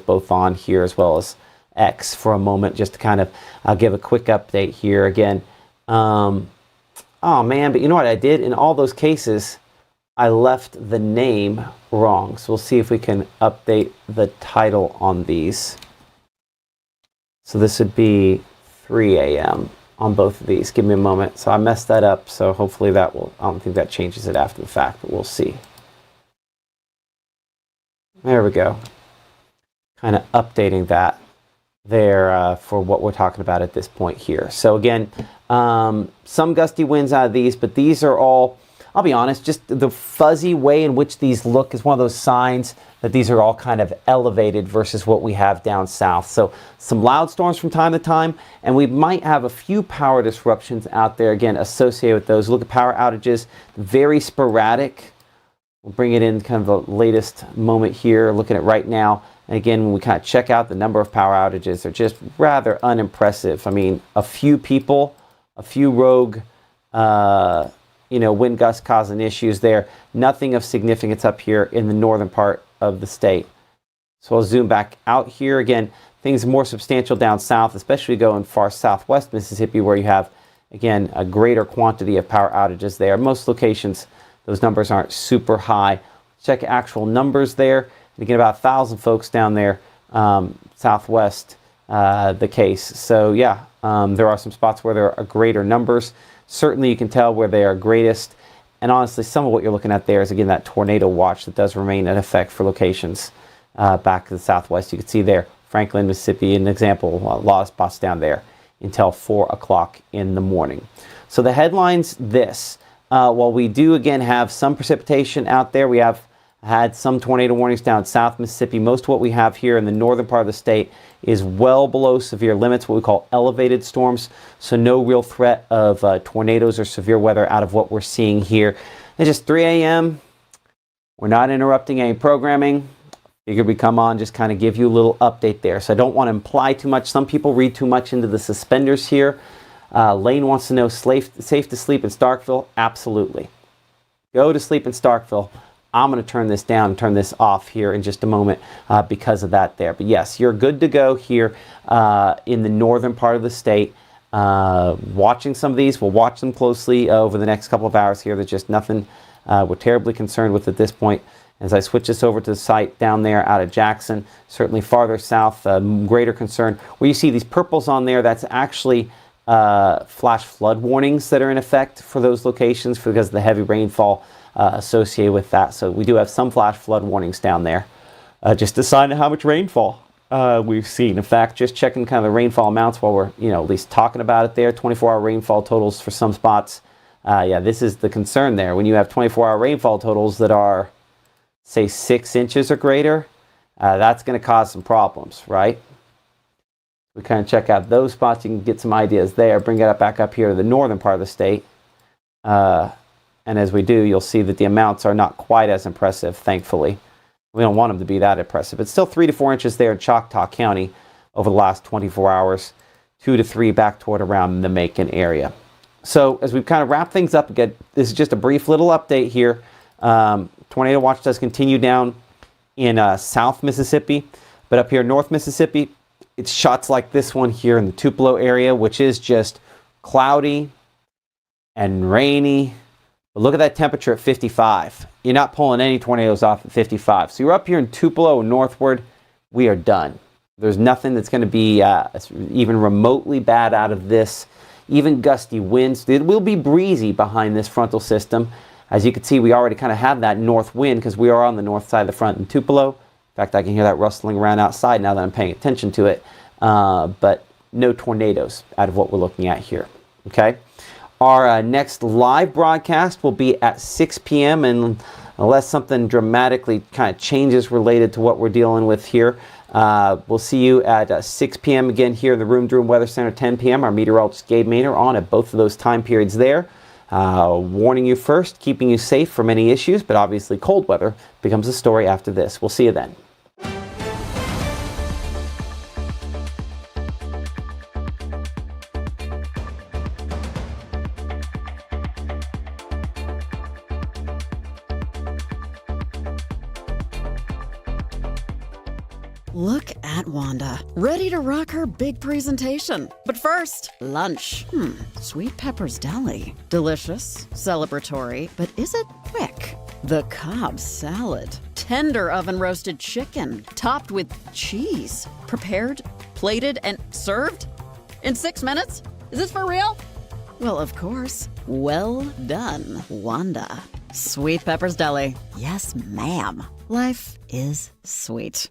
both on here, as well as X, for a moment, just to kind of give a quick update here again. Oh man, but you know what I did? In all those cases, I left the name wrong. So we'll see if we can update the title on these. So this would be 3 a.m. on both of these. Give me a moment. So I messed that up, so hopefully that will, I don't think that changes it after the fact, but we'll see. There we go. Kind of updating that there for what we're talking about at this point here. So again, some gusty winds out of these, but these are all, I'll be honest, just the fuzzy way in which these look is one of those signs that these are all kind of elevated versus what we have down south. So some loud storms from time to time, and we might have a few power disruptions out there, again, associated with those. Look at power outages, very sporadic. We'll bring it in kind of the latest moment here, looking at right now. And again, when we kind of check out the number of power outages, they're just rather unimpressive. I mean, a few people, a few rogue, wind gusts causing issues there. Nothing of significance up here in the northern part of the state. So I'll zoom back out here. Again, things more substantial down south, especially going far southwest Mississippi, where you have, again, a greater quantity of power outages there. Most locations, those numbers aren't super high. Check actual numbers there. And again, about 1,000 folks down there, southwest, the case. So yeah, there are some spots where there are greater numbers. Certainly you can tell where they are greatest. And honestly, some of what you're looking at there is, again, that tornado watch that does remain in effect for locations back to the southwest. You can see there, Franklin, Mississippi, an example, a lot of spots down there until 4 o'clock in the morning. So the headlines, this. While we do, again, have some precipitation out there, we have had some tornado warnings down south Mississippi. Most of what we have here in the northern part of the state is well below severe limits, what we call elevated storms. So no real threat of tornadoes or severe weather out of what we're seeing here. It's just 3 a.m. We're not interrupting any programming. Figured we come on, just kind of give you a little update there. So I don't want to imply too much. Some people read too much into the suspenders here. Lane wants to know, safe to sleep in Starkville? Absolutely. Go to sleep in Starkville. I'm going to turn this down and turn this off here in just a moment because of that there. But yes, you're good to go here in the northern part of the state. Watching some of these, we'll watch them closely over the next couple of hours here. There's just nothing we're terribly concerned with at this point. As I switch this over to the site down there out of Jackson, certainly farther south, greater concern. Where you see these purples on there, that's actually flash flood warnings that are in effect for those locations because of the heavy rainfall associated with that. So we do have some flash flood warnings down there. Just a sign of how much rainfall we've seen. In fact, just checking kind of the rainfall amounts while we're, at least talking about it there. 24-hour rainfall totals for some spots. Yeah, this is the concern there. When you have 24-hour rainfall totals that are, say, 6 inches or greater, that's going to cause some problems, right? We kind of check out those spots. You can get some ideas there. Bring it back up here to the northern part of the state. And as we do, you'll see that the amounts are not quite as impressive, thankfully. We don't want them to be that impressive. It's still 3 to 4 inches there in Choctaw County over the last 24 hours. 2 to 3 back toward around the Macon area. So as we kind of wrap things up again, this is just a brief little update here. Tornado watch does continue down in South Mississippi. But up here in North Mississippi, it's shots like this one here in the Tupelo area, which is just cloudy and rainy. But look at that temperature at 55. You're not pulling any tornadoes off at 55. So you're up here in Tupelo and northward, we are done. There's nothing that's going to be even remotely bad out of this. Even gusty winds. It will be breezy behind this frontal system. As you can see, we already kind of have that north wind because we are on the north side of the front in Tupelo. In fact, I can hear that rustling around outside now that I'm paying attention to it. But no tornadoes out of what we're looking at here. Okay. Our next live broadcast will be at 6 p.m. and unless something dramatically kind of changes related to what we're dealing with here, we'll see you at 6 p.m. again here in the Room to Room Weather Center, 10 p.m. Our meteorologist Gabe Maynor on at both of those time periods there. Warning you first, keeping you safe from any issues, but obviously cold weather becomes a story after this. We'll see you then. Look at Wanda, ready to rock her big presentation. But first, lunch. Sweet Pepper's Deli. Delicious, celebratory, but is it quick? The Cobb salad. Tender oven-roasted chicken, topped with cheese. Prepared, plated, and served? In 6 minutes? Is this for real? Well, of course. Well done, Wanda. Sweet Pepper's Deli. Yes, ma'am. Life is sweet.